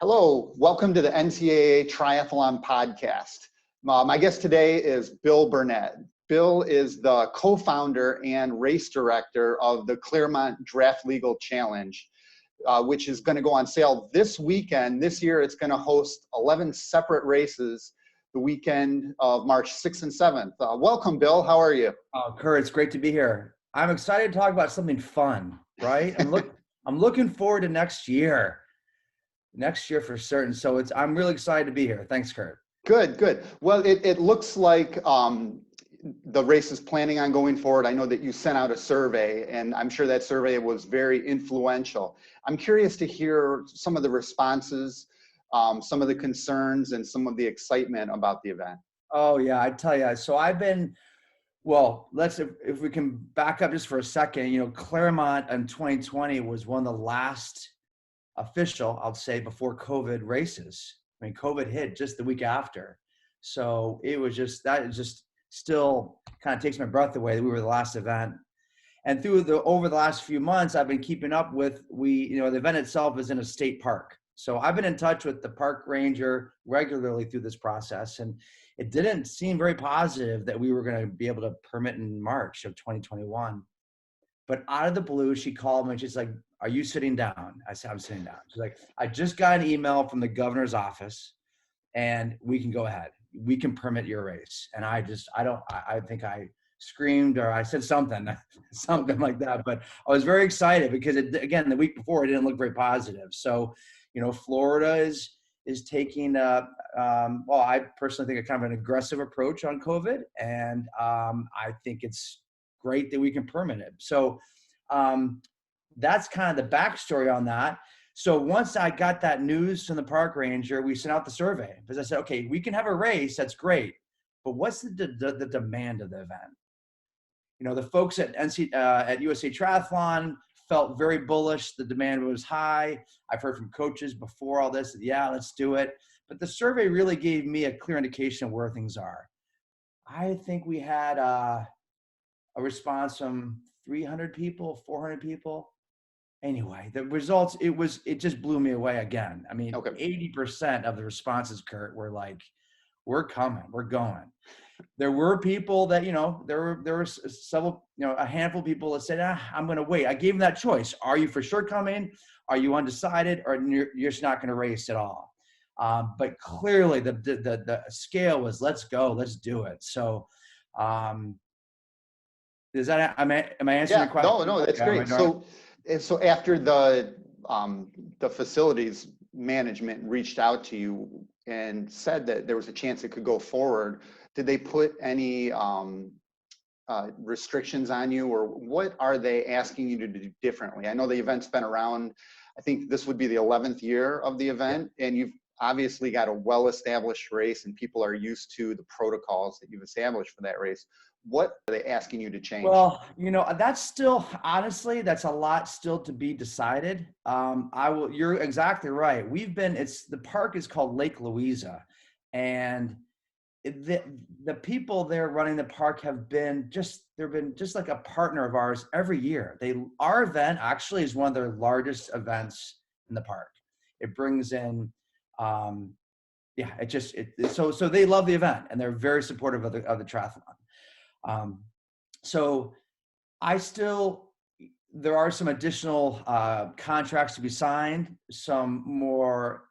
Hello, welcome to the NCAA Triathlon Podcast. My guest today is Bill Burnett. Bill is the co-founder and race director of the Clermont Draft Legal Challenge, which is going to go on sale this weekend. This year, it's going to host 11 separate races the weekend of March 6th and 7th. Welcome, Bill. How are you? Oh, Kurt, it's great to be here. I'm excited to talk about something fun, right? I'm looking forward to next year for certain. So I'm really excited to be here. Thanks, Kurt. Good. Well, it looks like the race is planning on going forward. I know that you sent out a survey, and I'm sure that survey was very influential. I'm curious to hear some of the responses, some of the concerns, and some of the excitement about the event. Oh, yeah, I tell you. So if we can back up just for a second, Clermont in 2020 was one of the last official, I'll say, before COVID races. I mean, COVID hit just the week after. So it was just still kind of takes my breath away that we were the last event. And over the last few months, I've been keeping up with, the event itself is in a state park. So I've been in touch with the park ranger regularly through this process. And it didn't seem very positive that we were going to be able to permit in March of 2021. But out of the blue, she called me and she's like, "Are you sitting down?" I said, "I'm sitting down." She's like, "I just got an email from the governor's office and we can go ahead. We can permit your race." And I think I screamed or I said something like that. But I was very excited because the week before, it didn't look very positive. So, Florida is taking, I personally think a kind of an aggressive approach on COVID. And I think it's great that we can permit it. So that's kind of the backstory on that. So once I got that news from the park ranger, we sent out the survey because I said, okay, we can have a race. That's great. But what's the demand of the event? The folks at USA Triathlon felt very bullish. The demand was high. I've heard from coaches before all this, yeah, let's do it. But the survey really gave me a clear indication of where things are. I think we had a response from 300 people, 400 people. Anyway, the results, it just blew me away again. I mean, okay. 80% of the responses, Kurt, were like, we're coming, we're going. There were people that, there were several, a handful of people that said, I'm going to wait. I gave them that choice. Are you for sure coming? Are you undecided? Or you're just not going to race at all? But clearly the scale was, let's go, let's do it. So, is that, am I answering your question? No, that's great. So after the facilities management reached out to you and said that there was a chance it could go forward, did they put any restrictions on you, or what are they asking you to do differently? I know the event's been around. I think this would be the 11th year of the event, and you've obviously got a well-established race and people are used to the protocols that you've established for that race. What are they asking you to change? Well, that's still, honestly, that's a lot still to be decided. You're exactly right. The park is called Lake Louisa, and the people there running the park they've been just like a partner of ours every year. Our event actually is one of their largest events in the park. It brings in, so they love the event and they're very supportive of the triathlon. So there are some additional contracts to be signed, some more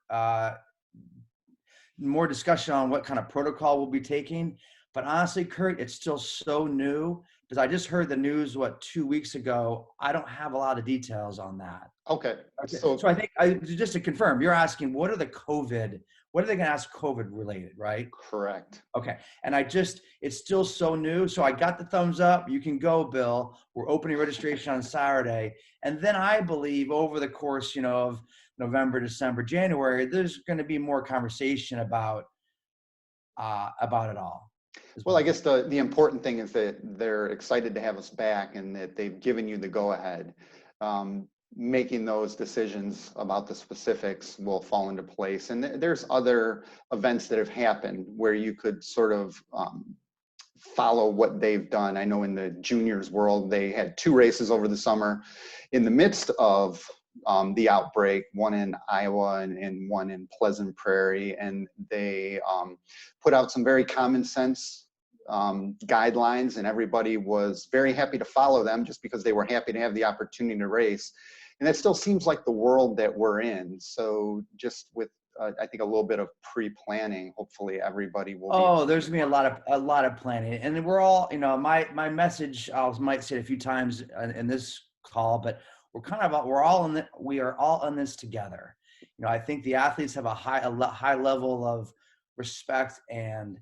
discussion on what kind of protocol we'll be taking. But honestly, Kurt, it's still so new because I just heard the news, 2 weeks ago. I don't have a lot of details on that. Okay. So I think, just to confirm, you're asking, what are they going to ask COVID related, right? Correct. Okay. And it's still so new. So I got the thumbs up. You can go, Bill. We're opening registration on Saturday. And then I believe over the course, of November, December, January, there's going to be more conversation about it all. Well, I guess the important thing is that they're excited to have us back and that they've given you the go-ahead. Making those decisions about the specifics will fall into place. And there's other events that have happened where you could sort of follow what they've done. I know in the juniors world, they had 2 races over the summer in the midst of the outbreak, one in Iowa and one in Pleasant Prairie. And they put out some very common sense guidelines, and everybody was very happy to follow them just because they were happy to have the opportunity to race. And that still seems like the world that we're in. So just with, I think, a little bit of pre-planning, hopefully everybody will Oh, there's gonna be a lot of planning, and then we're all, my message, I might say it a few times in this call, but we are all in this together. I think the athletes have a high level of respect, and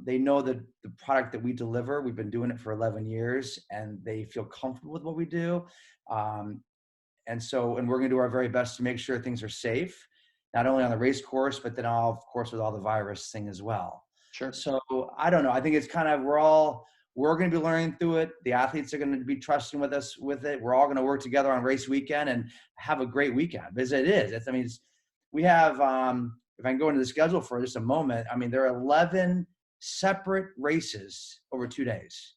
they know that the product that we deliver, we've been doing it for 11 years, and they feel comfortable with what we do. And we're going to do our very best to make sure things are safe, not only on the race course, but then of course with all the virus thing as well. Sure. So I don't know. I think it's kind of, we're going to be learning through it. The athletes are going to be trusting with us with it. We're all going to work together on race weekend and have a great weekend, because it is. We have, if I can go into the schedule for just a moment, there are 11 separate races over 2 days.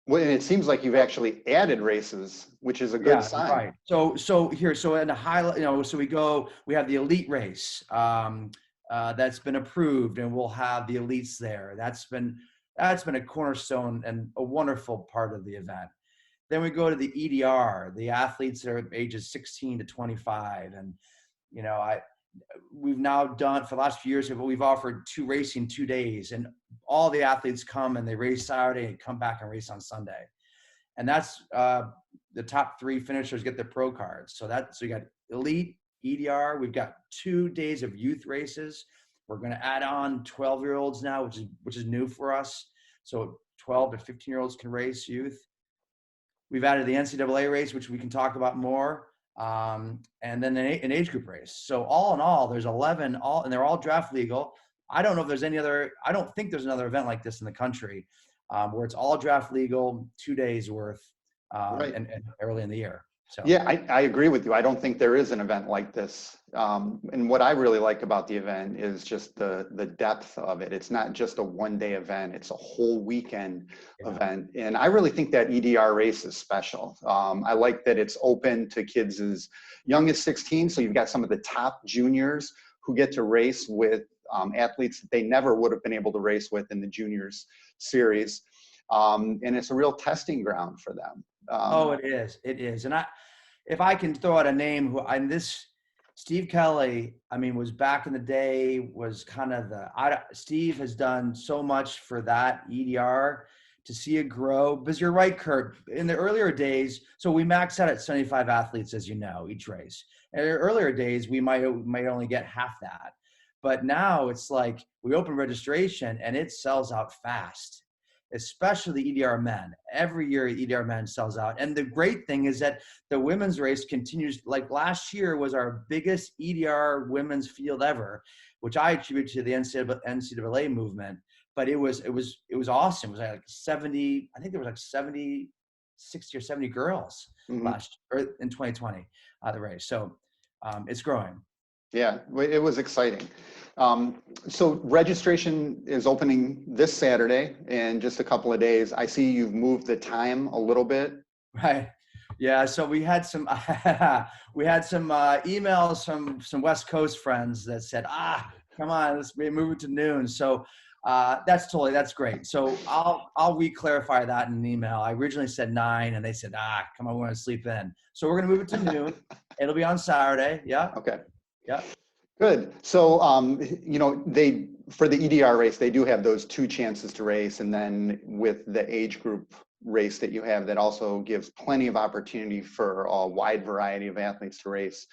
Well, and it seems like you've actually added races, which is a good sign. Right. So in the high, we have the elite race that's been approved, and we'll have the elites there. That's been a cornerstone and a wonderful part of the event. Then we go to the EDR, the athletes that are ages 16 to 25. And, we've now done, for the last few years, we've offered 2 racing 2 days, and all the athletes come and they race Saturday and come back and race on Sunday. And that's the top 3 finishers get their pro cards. So you got elite, EDR. We've got 2 days of youth races. We're going to add on 12-year-olds now, which is new for us. So 12 to 15-year-olds can race youth. We've added the NCAA race, which we can talk about more. And then an age group race. So all in all, there's 11, and they're all draft legal. I don't know if there's I don't think there's another event like this in the country where it's all draft legal, 2 days worth, Right. and early in the year. So yeah, I agree with you. I don't think there is an event like this. And what I really like about the event is just the depth of it. It's not just a one-day event. It's a whole weekend event. And I really think that EDR race is special. I like that it's open to kids as young as 16. So you've got some of the top juniors who get to race with athletes that they never would have been able to race with in the juniors series. And it's a real testing ground for them. It is. And if I can throw out a name, Steve Kelly, was back in the day, was kind of Steve has done so much for that EDR to see it grow. Because you're right, Kurt, in the earlier days, so we max out at 75 athletes, as you know, each race. In the earlier days, we might only get half that. But now it's like we open registration and it sells out fast, especially the EDR men. Every year, EDR men sells out. And the great thing is that the women's race continues. Like last year was our biggest EDR women's field ever, which I attribute to the NCAA movement. But it was awesome. It was like 70, I think there was like 60 or 70 girls last year in 2020, the race. So it's growing. Yeah, it was exciting. So registration is opening this Saturday in just a couple of days. I see you've moved the time a little bit. Right. Yeah. So we had some emails from some West Coast friends that said, come on, let's move it to noon. So that's great. So I'll re-clarify that in an email. I originally said 9 and they said, come on, we want to sleep in. So we're going to move it to noon. It'll be on Saturday. Yeah. Okay. Yeah. Good. So, for the EDR race, they do have those 2 chances to race. And then with the age group race that you have, that also gives plenty of opportunity for a wide variety of athletes to race.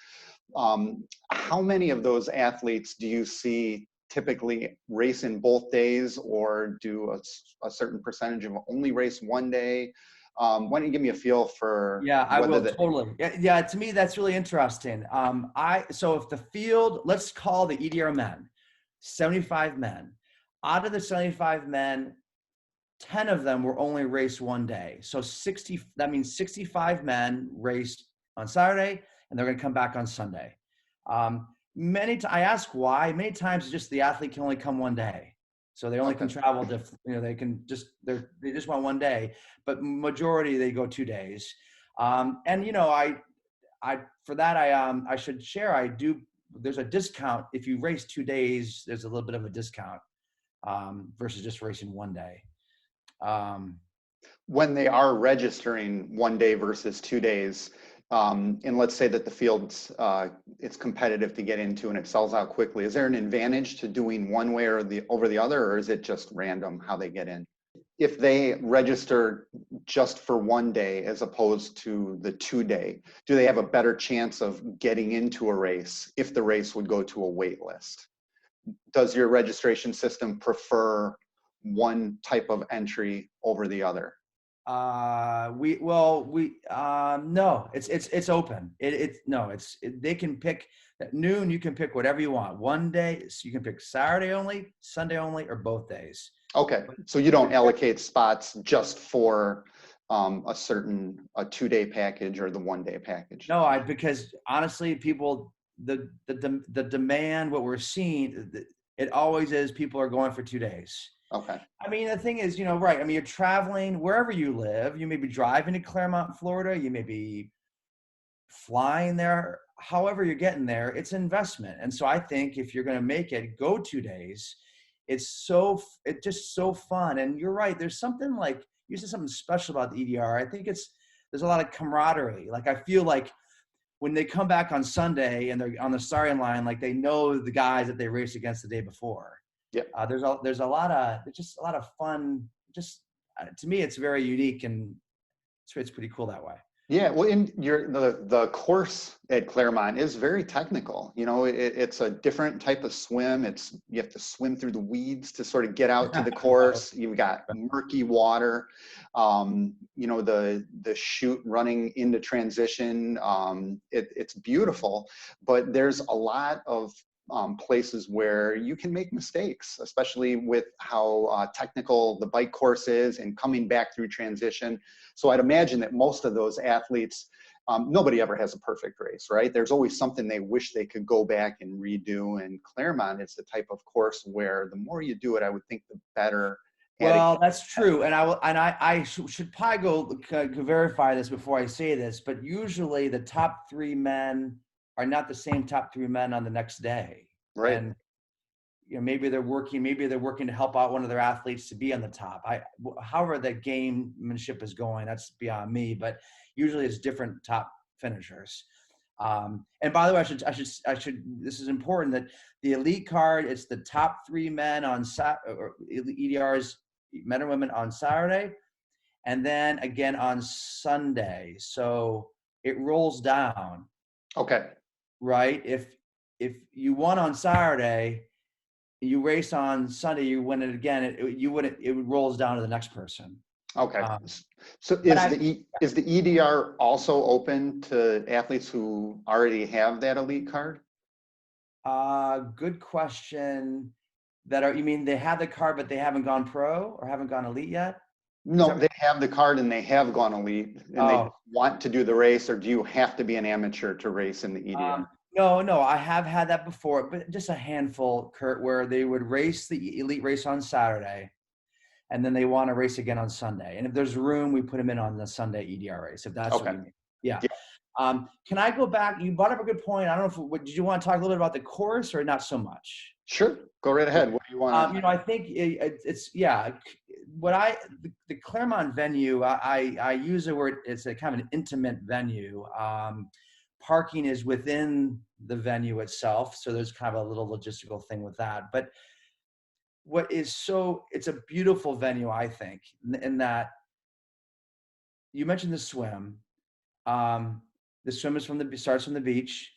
How many of those athletes do you see typically race in both days, or do a certain percentage of only race one day? Why don't you give me a feel for? Yeah, I will totally. Yeah, to me, that's really interesting. So if the field, let's call the EDR men, 75 men. Out of the 75 men, 10 of them were only raced one day. So that means 65 men raced on Saturday, and they're going to come back on Sunday. I ask why. Many times it's just the athlete can only come one day. So they only can travel they just want one day, but majority, they go 2 days. And for that, I should share, there's a discount. If you race 2 days, there's a little bit of a discount, versus just racing 1 day. When they are registering 1 day versus 2 days, and let's say that the field's it's competitive to get into and it sells out quickly, is there an advantage to doing one way or over the other, or is it just random how they get in? If they register just for 1 day as opposed to the 2 day, do they have a better chance of getting into a race if the race would go to a wait list? Does your registration system prefer one type of entry over the other? No, it's open. They can pick at noon. You can pick whatever you want. 1 day, so you can pick Saturday only, Sunday only, or both days. Okay, so you don't allocate spots just for a 2 day package or the 1 day package? No, because honestly, people, the demand, what we're seeing, it always is people are going for 2 days. Okay. I mean, the thing is, right. I mean, you're traveling wherever you live. You may be driving to Clermont, Florida. You may be flying there. However you're getting there, it's investment. And so I think if you're going to make it, go 2 days. It's just so fun. And you're right. There's something like, you said something special about the EDR. I think there's a lot of camaraderie. Like, I feel like when they come back on Sunday and they're on the starting line, like they know the guys that they raced against the day before. Yeah. There's a lot of fun. Just to me, it's very unique, and it's pretty cool that way. Yeah, well, the course at Clermont is very technical. It's a different type of swim. You have to swim through the weeds to sort of get out to the course. You've got murky water. The chute running into transition. It's beautiful, but there's a lot of places where you can make mistakes, especially with how technical the bike course is and coming back through transition. So I'd imagine that most of those athletes, nobody ever has a perfect race, right? There's always something they wish they could go back and redo. And Clermont is the type of course where the more you do it, I would think the better. Well, that's true. And I should probably go verify this before I say this, but usually the top 3 men are not the same top 3 men on the next day. Right. And maybe they're working to help out one of their athletes to be on the top. However the gamemanship is going, that's beyond me, but usually it's different top finishers. And by the way, I should, this is important, that the elite card, it's the top 3 men on EDRs, men and women, on Saturday, and then again on Sunday. So it rolls down. Okay. Right. If you won on Saturday, you race on Sunday, you win it again, it rolls down to the next person. Okay. So is the EDR also open to athletes who already have that elite card? Good question. You mean they have the card, but they haven't gone pro or haven't gone elite yet? No, they have the card and they have gone elite and they want to do the race, or do you have to be an amateur to race in the EDR? No, I have had that before, but just a handful, Kurt, where they would race the elite race on Saturday and then they want to race again on Sunday. And if there's room, we put them in on the Sunday EDR race, if that's what you mean. Yeah. Can I go back? You brought up a good point. I don't know did you want to talk a little bit about the course or not so much? Sure. Go right ahead. What do you want? I think it's the Clermont venue, I use the word, it's a kind of an intimate venue. Parking is within the venue itself, so there's kind of a little logistical thing with that. But it's a beautiful venue, I think, in that you mentioned the swim. The swim is starts from the beach.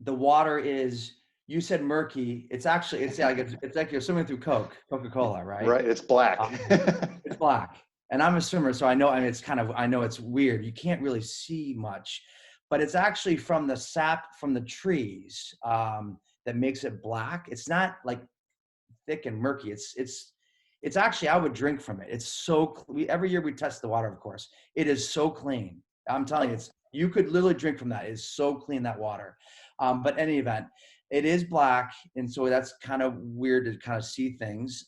The water is, you said murky. It's like you're swimming through Coca-Cola, right? Right. It's black. It's black. And I'm a swimmer, so I know it's weird. You can't really see much, but it's actually from the sap from the trees that makes it black. It's not like thick and murky. It's actually, I would drink from it. It's so, every year we test the water, of course. It is so clean. I'm telling you, you could literally drink from that. It's so clean, that water. But in any event, it is black. And so that's kind of weird to kind of see things.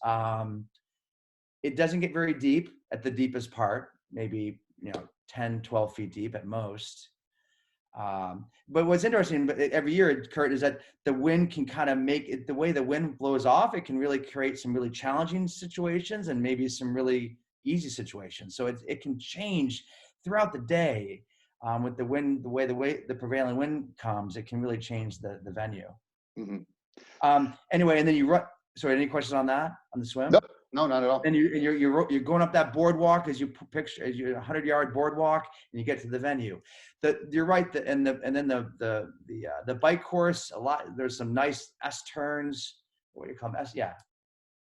It doesn't get very deep at the deepest part, maybe 10, 12 feet deep at most. But what's interesting, but every year, Kurt, is that the wind can kind of make it, the way the wind blows off, it can really create some really challenging situations and maybe some really easy situations. So it can change throughout the day with the wind, the way the prevailing wind comes, it can really change the venue. Mm-hmm. Anyway, and then you run. Sorry, any questions on that, on the swim? No, not at all. And you're going up that boardwalk as you picture, as you 100-yard boardwalk, and you get to the venue. You're right. And then the bike course, there's some nice S turns. What do you call them? Yeah.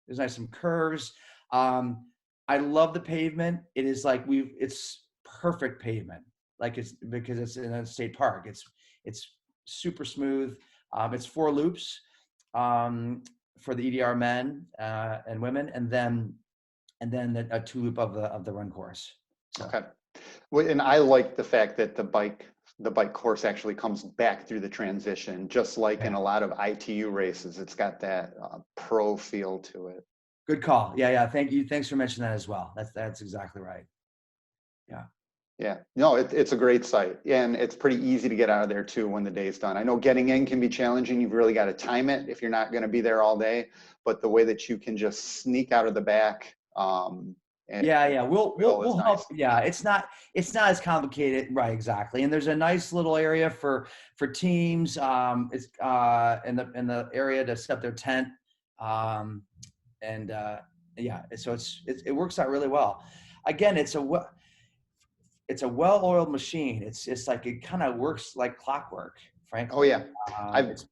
There's some curves. I love the pavement. It is like it's perfect pavement. Like because it's in a state park. It's super smooth. It's 4 loops. For the EDR men and women, and then a 2 loop of the run course. So. Okay. Well, and I like the fact that the bike course actually comes back through the transition, just like in a lot of ITU races. It's got that pro feel to it. Good call. Yeah. Thank you. Thanks for mentioning that as well. That's exactly right. Yeah. Yeah, no, it's a great site, and it's pretty easy to get out of there too when the day's done. I know getting in can be challenging. You've really got to time it if you're not going to be there all day, but the way that you can just sneak out of the back. We'll help. Nice. Yeah, it's not as complicated, right? Exactly. And there's a nice little area for teams. It's in the area to set up their tent, so it works out really well. Again, it's a well-oiled machine. It's like it kind of works like clockwork, frankly. Oh yeah,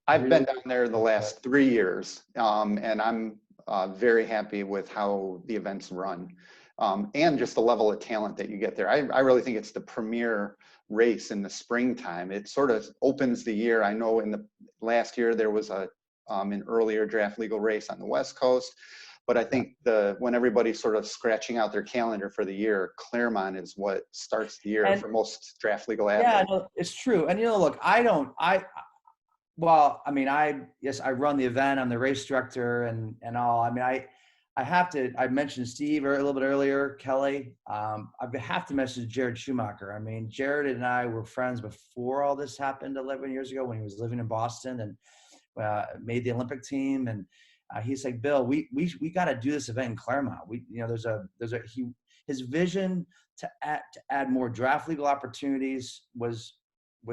I've been down there the last 3 years, and I'm very happy with how the events run, and just the level of talent that you get there. I really think it's the premier race in the springtime. It sort of opens the year. I know in the last year there was an earlier draft legal race on the West Coast. But I think when everybody's sort of scratching out their calendar for the year, Clermont is what starts the year for most draft legal athletes. Yeah, no, it's true. And look, I run the event. I'm the race director and all. I mean, I mentioned Steve a little bit earlier, Kelly. I have to mention Jared Schumacher. I mean, Jared and I were friends before all this happened 11 years ago when he was living in Boston and made the Olympic team. And he's like, Bill, we got to do this event in Clermont. His vision to add more draft legal opportunities was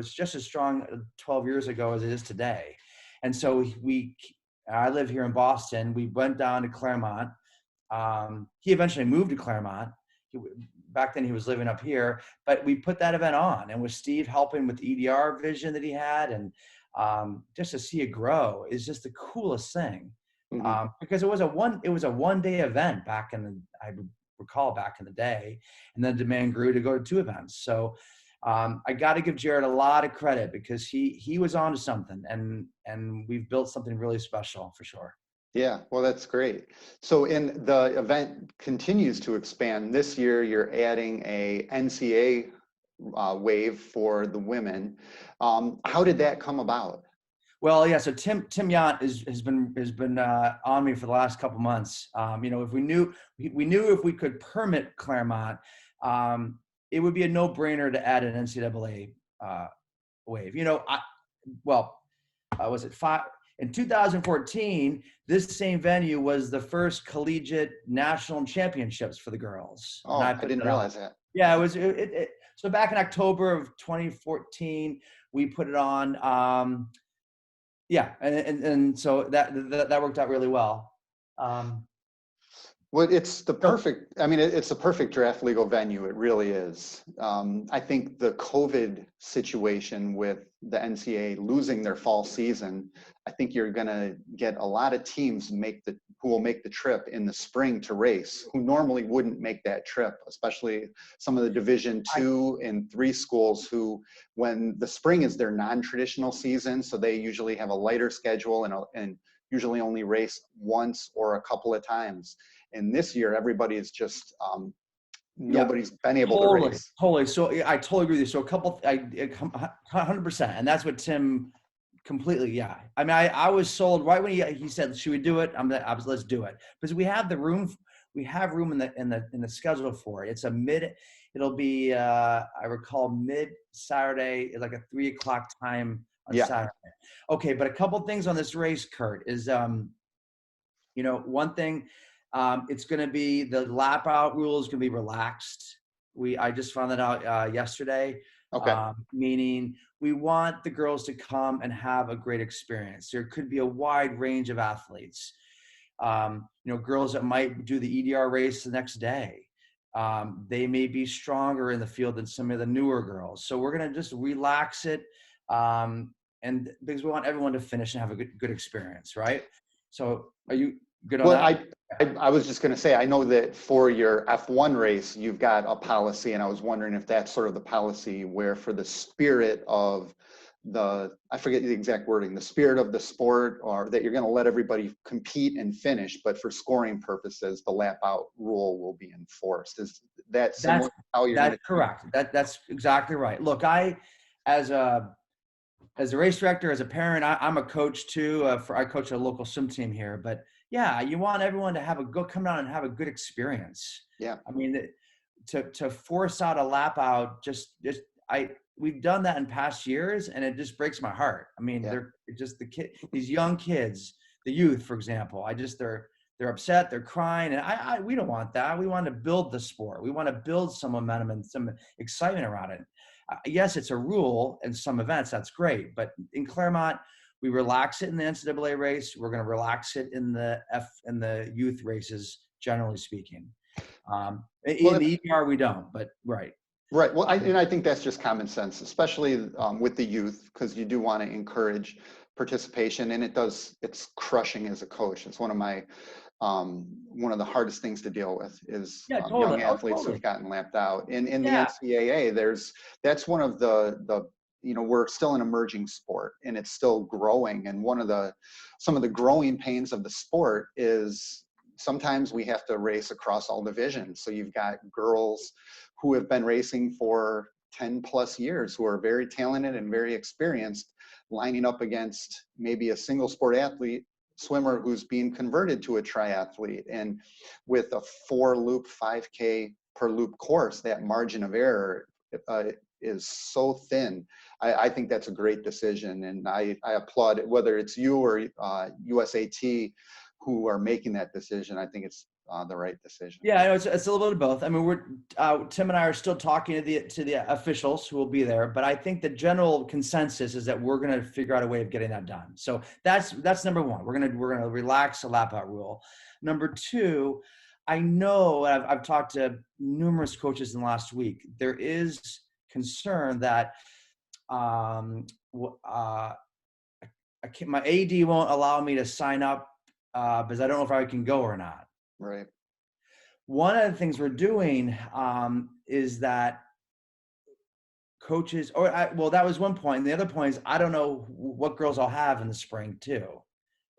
just as strong 12 years ago as it is today. And so I live here in Boston. We went down to Clermont. He eventually moved to Clermont. Back then he was living up here, but we put that event on, and with Steve helping with the EDR vision that he had, and just to see it grow is just the coolest thing. Mm-hmm. Because it was a 1-day event I recall back in the day, and then demand grew to go to 2 events. So I got to give Jared a lot of credit because he was onto something, and we've built something really special for sure. Yeah, well, that's great. So the event continues to expand. This year, you're adding a NCAA wave for the women. How did that come about? Well, yeah. So Tim Yant has been on me for the last couple months. If we knew if we could permit Clermont, it would be a no-brainer to add an NCAA wave. Was it 5 in 2014? This same venue was the first collegiate national championships for the girls. Oh, I didn't realize that. Yeah, it was. So back in October of 2014, we put it on. And so that worked out really well. Well, it's the perfect. I mean, it's a perfect draft legal venue. It really is. I think the COVID situation with the NCAA losing their fall season, I think you're going to get a lot of teams who will make the trip in the spring to race, who normally wouldn't make that trip, especially some of the Division II and III schools who, when the spring is their non-traditional season, so they usually have a lighter schedule and usually only race once or a couple of times. And this year, everybody is just nobody's been able to race. Totally. So I totally agree with you. So 100%, and that's what Tim completely. Yeah. I mean, I was sold right when he said, "Should we do it?" Let's do it, because we have the room. We have room in the schedule for it. It'll be, I recall, mid-Saturday, like a 3 o'clock time on Yeah. Saturday. Okay, but a couple things on this race, Kurt, is, one thing, it's going to be the lap out rule is going to be relaxed. I just found that out yesterday, Okay. meaning we want the girls to come and have a great experience. There could be a wide range of athletes. Girls that might do the EDR race the next day. They may be stronger in the field than some of the newer girls. So we're going to just relax it. And because we want everyone to finish and have a good experience, right? So are you good on Well, that? I was just going to say, I know that for your F1 race, you've got a policy, and I was wondering if that's sort of the policy where for the spirit of I forget the exact wording, the spirit of the sport, or that you're going to let everybody compete and finish, but for scoring purposes, the lap out rule will be enforced. Is that similar to how you're going to? That's correct. That's exactly right. Look, as a race director, as a parent, I'm a coach too. I coach a local swim team here, but yeah, you want everyone to come down and have a good experience. Yeah. I mean, to force out a lap out, we've done that in past years, and it just breaks my heart. I mean, they're just these young kids, the youth, for example. They're upset, they're crying, and we don't want that. We want to build the sport. We want to build some momentum and some excitement around it. Yes, it's a rule in some events. That's great, but in Clermont, we relax it in the NCAA race. We're going to relax it in the youth races, generally speaking. In the EDR, we don't, but right. Right. Well, I think that's just common sense, especially with the youth, because you do want to encourage participation, and it's crushing as a coach. It's one of the hardest things to deal with is young athletes who've gotten lapped out. In the NCAA, that's one of the we're still an emerging sport, and it's still growing. And some of the growing pains of the sport is sometimes we have to race across all divisions. So you've got girls who have been racing for 10 plus years, who are very talented and very experienced, lining up against maybe a single sport swimmer who's being converted to a triathlete. And with a 4-loop 5K per loop course, that margin of error is so thin. I think that's a great decision. And I applaud it, whether it's you or USAT who are making that decision. I think it's the right decision. Yeah, I know it's a little bit of both. I mean, Tim and I are still talking to the officials who will be there, but I think the general consensus is that we're going to figure out a way of getting that done. So that's number one. We're going to relax the lap out rule. Number two, I know I've talked to numerous coaches in the last week. There is concern that my AD won't allow me to sign up because I don't know if I can go or not. Right. One of the things we're doing is that coaches, that was one point. And the other point is I don't know what girls I'll have in the spring too,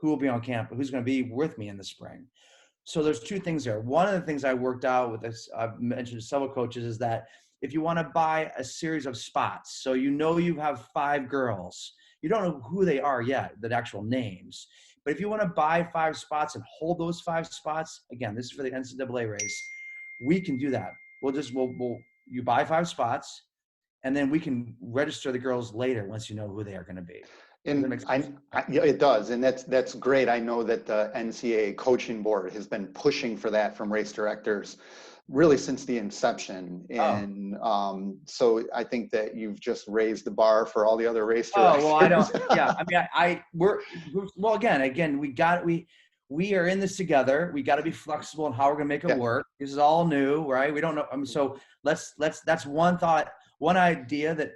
who will be on camp, who's going to be with me in the spring. So there's two things there. One of the things I worked out with this, I've mentioned to several coaches, is that if you want to buy a series of spots, so you have 5 girls, you don't know who they are yet, the actual names. But if you want to buy 5 spots and hold those 5 spots, again, this is for the NCAA race, we can do that. You buy 5 spots, and then we can register the girls later once you know who they are going to be. And it does, and that's great. I know that the NCAA coaching board has been pushing for that from race directors really since the inception. And so I think that you've just raised the bar for all the other race directors. Oh, well, I don't, yeah. I mean, again, we are in this together. We got to be flexible in how we're going to make it work. This is all new, right? We don't know. I mean, so that's one thought, one idea that,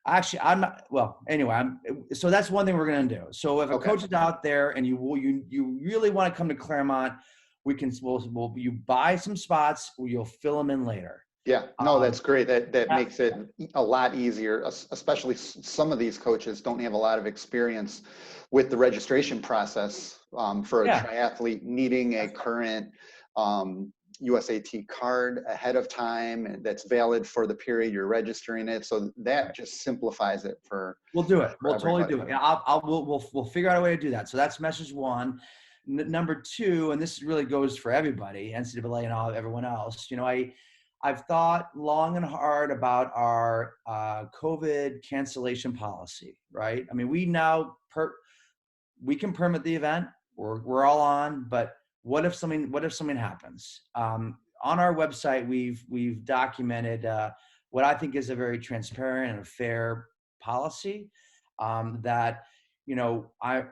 actually, I'm not, well, anyway, so that's one thing we're going to do. So if a coach is out there and you really want to come to Clermont, you buy some spots, you'll fill them in later. Yeah, no, that's great. That makes it a lot easier, especially some of these coaches don't have a lot of experience with the registration process for a triathlete needing a current USAT card ahead of time that's valid for the period you're registering it. So that just simplifies it for. We'll do it. We'll totally do it. Yeah, we'll figure out a way to do that. So that's message one. Number two, and this really goes for everybody, NCAA and everyone else. I've thought long and hard about our COVID cancellation policy, right? I mean, we can permit the event. We're all on, but what if something happens? On our website, we've documented what I think is a very transparent and a fair policy, that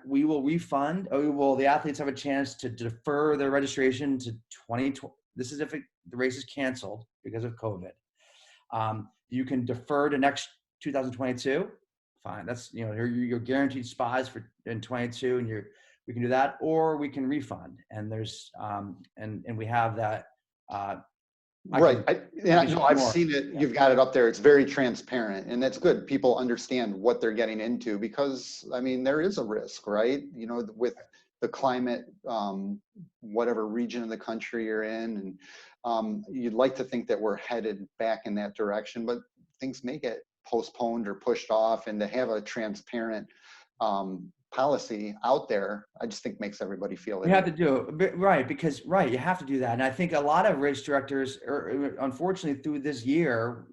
we will refund. The athletes have a chance to defer their registration to 2020. This is if the race is canceled because of COVID. You can defer to next 2022. Fine. That's, your guaranteed spots for in 22, and we can do that, or we can refund. And there's and we have that. Right. I've seen it. Yeah. You've got it up there. It's very transparent, and that's good. People understand what they're getting into, because I mean, there is a risk, right? With the climate, whatever region of the country you're in, and you'd like to think that we're headed back in that direction, but things may get postponed or pushed off, and to have a transparent policy out there, I just think makes everybody feel it. You have to do it, right? Because you have to do that. And I think a lot of race directors, unfortunately, through this year,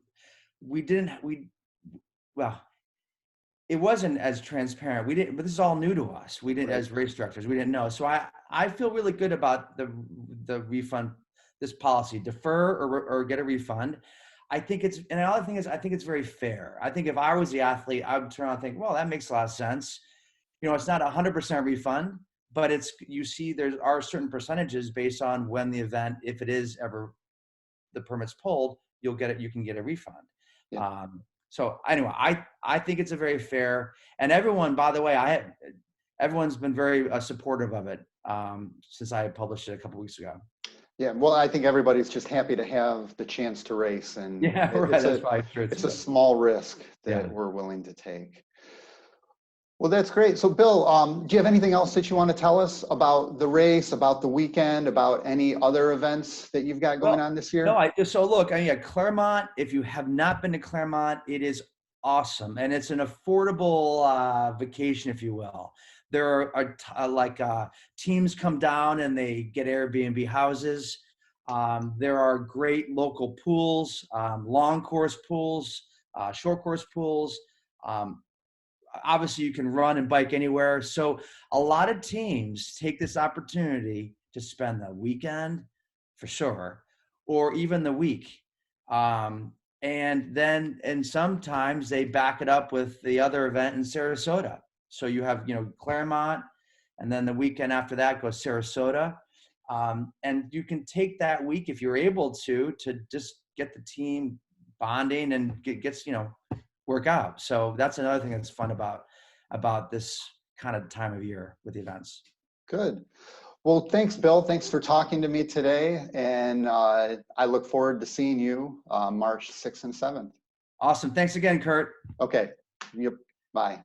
it wasn't as transparent. But this is all new to us. We didn't, right. As race directors, we didn't know. So I feel really good about the refund, this policy, defer or get a refund. I think and another thing is, I think it's very fair. I think if I was the athlete, I would turn around and think, well, that makes a lot of sense. It's not 100% refund, but there are certain percentages based on when the event, if it is ever the permit's pulled, you'll get it. You can get a refund. Yeah. So anyway, I think it's a very fair, and everyone, by the way, everyone's been very supportive of it since I published it a couple of weeks ago. Yeah, well, I think everybody's just happy to have the chance to race, and it's a small risk that we're willing to take. Well, that's great. So, Bill, do you have anything else that you want to tell us about the race, about the weekend, about any other events that you've got going on this year? No, look, Clermont, if you have not been to Clermont, it is awesome. And it's an affordable vacation, if you will. There are teams come down and they get Airbnb houses. There are great local pools, long course pools, short course pools. Obviously, you can run and bike anywhere. So a lot of teams take this opportunity to spend the weekend, for sure, or even the week. And sometimes they back it up with the other event in Sarasota. So you have, Clermont, and then the weekend after that goes Sarasota. And you can take that week, if you're able to just get the team bonding and work out. So that's another thing that's fun about this kind of time of year with the events. Good. Well, thanks, Bill. Thanks for talking to me today. And I look forward to seeing you March 6th and 7th. Awesome. Thanks again, Kurt. Okay. Yep. Bye.